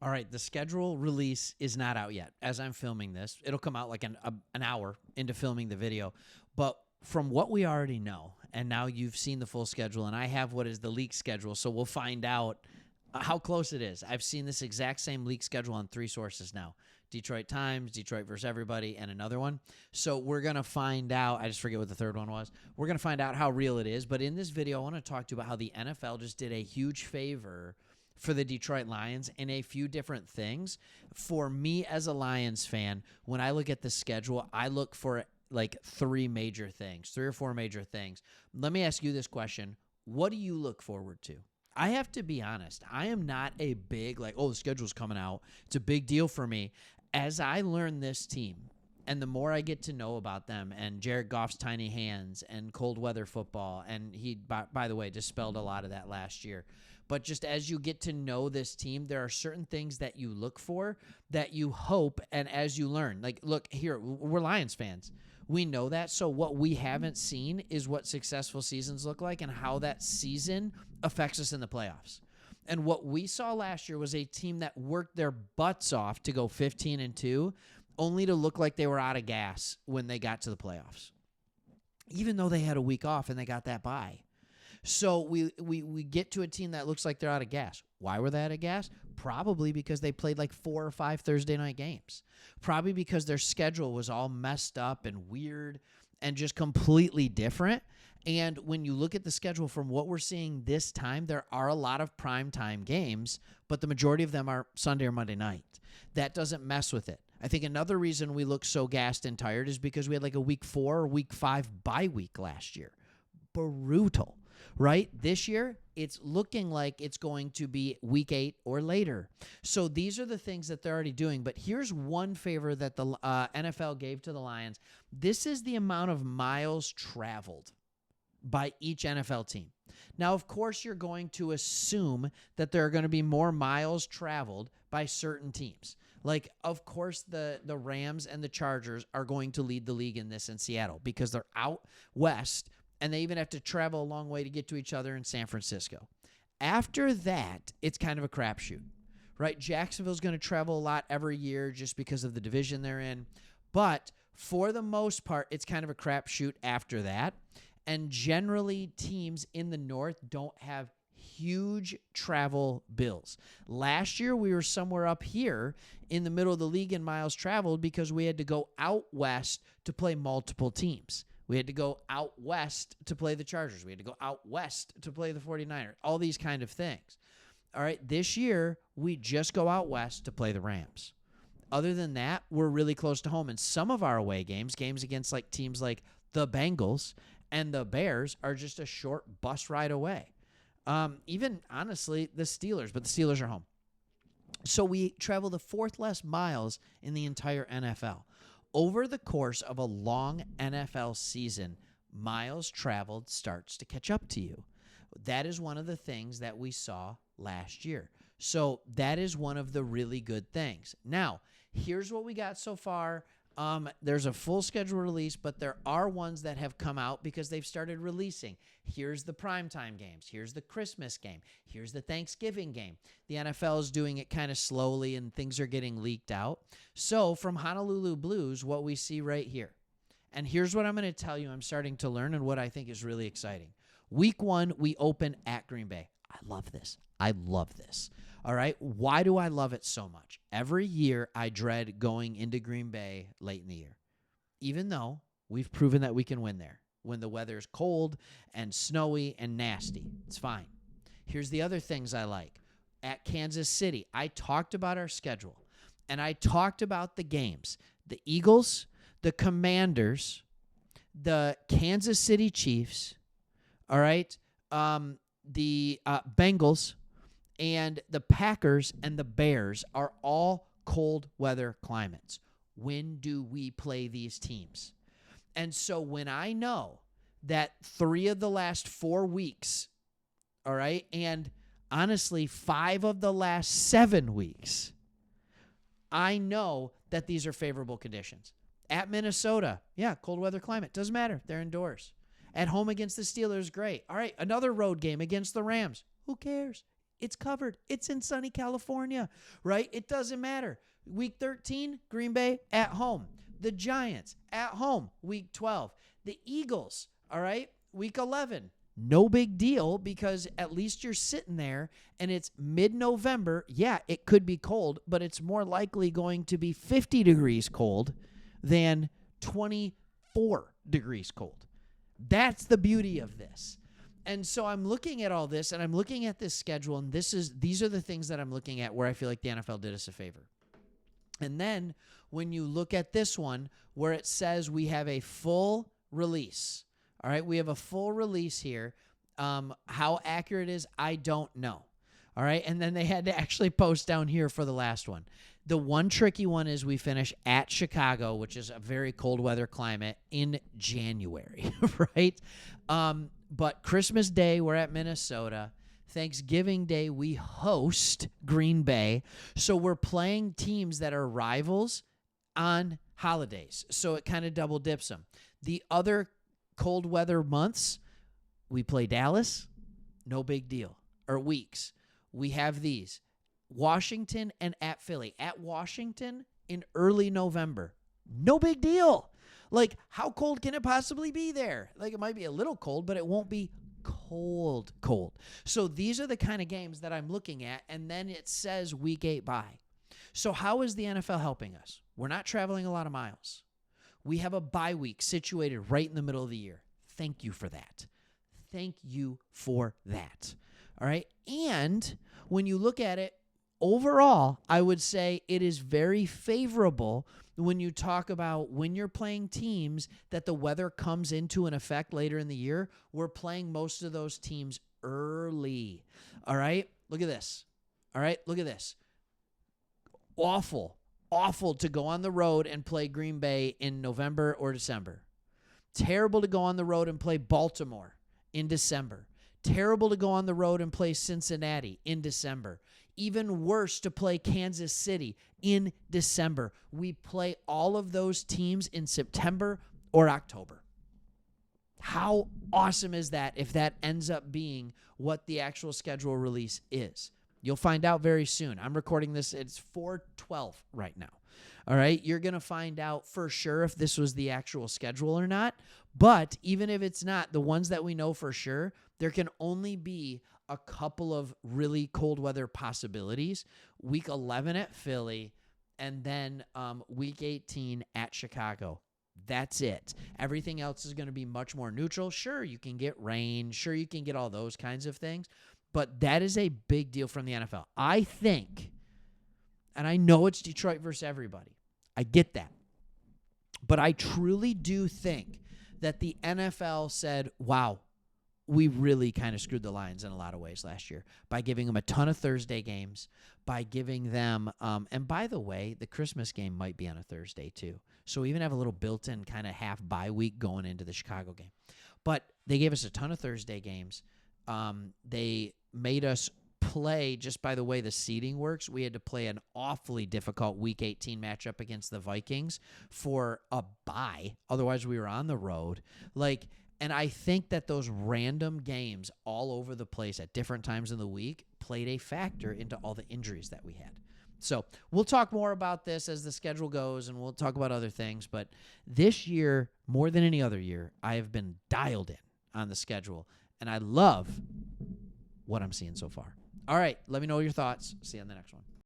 All right, the schedule release is not out yet. As I'm filming this, it'll come out like an hour into filming the video. But from what we already know, and now you've seen the full schedule, and I have what is the league schedule, so we'll find out how close it is. I've seen this exact same league schedule on 3 sources now: Detroit Times, Detroit versus Everybody, and another one. So we're going to find out. I just forget what the third one was. We're going to find out how real it is. But in this video, I want to talk to you about how the NFL just did a huge favor for the Detroit Lions in a few different things. For me as a Lions fan, when I look at the schedule, I look for like 3 or 4 major things. Let me ask you this question. What do you look forward to? I have to be honest. I am not a big, the schedule's coming out. It's a big deal for me. As I learn this team, and the more I get to know about them and Jared Goff's tiny hands and cold weather football, and he, by the way, dispelled a lot of that last year. But just as you get to know this team, there are certain things that you look for that you hope, and as you learn. Like, look, here, we're Lions fans. We know that. So what we haven't seen is what successful seasons look like and how that season affects us in the playoffs. And what we saw last year was a team that worked their butts off to go 15-2, only to look like they were out of gas when they got to the playoffs, even though they had a week off and they got that bye. So we get to a team that looks like they're out of gas. Why were they out of gas? Probably because they played like 4 or 5 Thursday night games. Probably because their schedule was all messed up and weird and just completely different. And when you look at the schedule from what we're seeing this time, there are a lot of primetime games, but the majority of them are Sunday or Monday night. That doesn't mess with it. I think another reason we look so gassed and tired is because we had like a week 4 or week 5 bye week last year. Brutal. Right? This year, it's looking like it's going to be week 8 or later. So these are the things that they're already doing. But here's one favor that the NFL gave to the Lions. This is the amount of miles traveled by each NFL team. Now, of course, you're going to assume that there are going to be more miles traveled by certain teams. Like, of course, the Rams and the Chargers are going to lead the league in this in Seattle because they're out west, and they even have to travel a long way to get to each other in San Francisco. After that, it's kind of a crapshoot, right? Jacksonville's going to travel a lot every year just because of the division they're in. But for the most part, it's kind of a crapshoot after that. And generally, teams in the North don't have huge travel bills. Last year, we were somewhere up here in the middle of the league in miles traveled because we had to go out west to play multiple teams. We had to go out west to play the Chargers. We had to go out west to play the 49ers, all these kind of things. All right, this year, we just go out west to play the Rams. Other than that, we're really close to home. And some of our away games against like teams like the Bengals and the Bears, are just a short bus ride away. Even, honestly, the Steelers, but the Steelers are home. So we travel the 4th less miles in the entire NFL. Over the course of a long NFL season, miles traveled starts to catch up to you. That is one of the things that we saw last year. So that is one of the really good things. Now, here's what we got so far. There's a full schedule release, but there are ones that have come out because they've started releasing. Here's the primetime games. Here's the Christmas game. Here's the Thanksgiving game. The NFL is doing it kind of slowly, and things are getting leaked out. So from Honolulu Blues, what we see right here. And here's what I'm going to tell you I'm starting to learn and what I think is really exciting. Week 1, we open at Green Bay. I love this. All right. Why do I love it so much? Every year I dread going into Green Bay late in the year, even though we've proven that we can win there when the weather is cold and snowy and nasty. It's fine. Here's the other things I like. At Kansas City, I talked about our schedule, and I talked about the games. The Eagles, the Commanders, the Kansas City Chiefs, all right, the Bengals, and the Packers and the Bears are all cold weather climates. When do we play these teams? And so when I know that 3 of the last 4 weeks, all right, and honestly 5 of the last 7 weeks, I know that these are favorable conditions. At Minnesota, yeah, cold weather climate. Doesn't matter. They're indoors. At home against the Steelers, great. All right, another road game against the Rams. Who cares? It's covered. It's in sunny California, right? It doesn't matter. Week 13, Green Bay at home. The Giants at home, week 12. The Eagles, all right, week 11. No big deal because at least you're sitting there and it's mid-November. Yeah, it could be cold, but it's more likely going to be 50 degrees cold than 24 degrees cold. That's the beauty of this. And so I'm looking at all this and I'm looking at this schedule, and these are the things that I'm looking at where I feel like the NFL did us a favor. And then when you look at this one where it says we have a full release, all right, we have a full release here. How accurate it is, I don't know. All right, and then they had to actually post down here for the last one. The one tricky one is we finish at Chicago, which is a very cold weather climate, in January, right? But Christmas Day, we're at Minnesota. Thanksgiving Day, we host Green Bay. So we're playing teams that are rivals on holidays. So it kind of double dips them. The other cold weather months, we play Dallas, no big deal. Or weeks. We have these. Washington and at Philly. At Washington in early November. No big deal. Like, how cold can it possibly be there? Like, it might be a little cold, but it won't be cold. So these are the kind of games that I'm looking at, and then it says week 8 bye. So how is the NFL helping us? We're not traveling a lot of miles. We have a bye week situated right in the middle of the year. Thank you for that. Thank you for that. All right? And when you look at it, overall, I would say it is very favorable when you talk about when you're playing teams that the weather comes into an effect later in the year. We're playing most of those teams early. All right? Look at this. All right? Look at this. Awful to go on the road and play Green Bay in November or December. Terrible to go on the road and play Baltimore in December. Terrible to go on the road and play Cincinnati in December. Even worse to play Kansas City in December. We play all of those teams in September or October. How awesome is that if that ends up being what the actual schedule release is? You'll find out very soon. I'm recording this. It's 4/12 right now. All right? You're going to find out for sure if this was the actual schedule or not. But even if it's not, the ones that we know for sure, there can only be a couple of really cold weather possibilities. Week 11 at Philly, and then week 18 at Chicago. That's it. Everything else is going to be much more neutral. Sure, you can get rain. Sure, you can get all those kinds of things. But that is a big deal from the NFL. I think, and I know it's Detroit versus everybody. I get that. But I truly do think that the NFL said, wow, we really kind of screwed the Lions in a lot of ways last year by giving them a ton of Thursday games, by giving them, and by the way, the Christmas game might be on a Thursday too. So we even have a little built-in kind of half bye week going into the Chicago game. But they gave us a ton of Thursday games. They made us play, just by the way the seeding works, we had to play an awfully difficult Week 18 matchup against the Vikings for a bye. Otherwise, we were on the road. And I think that those random games all over the place at different times in the week played a factor into all the injuries that we had. So we'll talk more about this as the schedule goes, and we'll talk about other things. But this year, more than any other year, I have been dialed in on the schedule, and I love what I'm seeing so far. All right, let me know your thoughts. See you on the next one.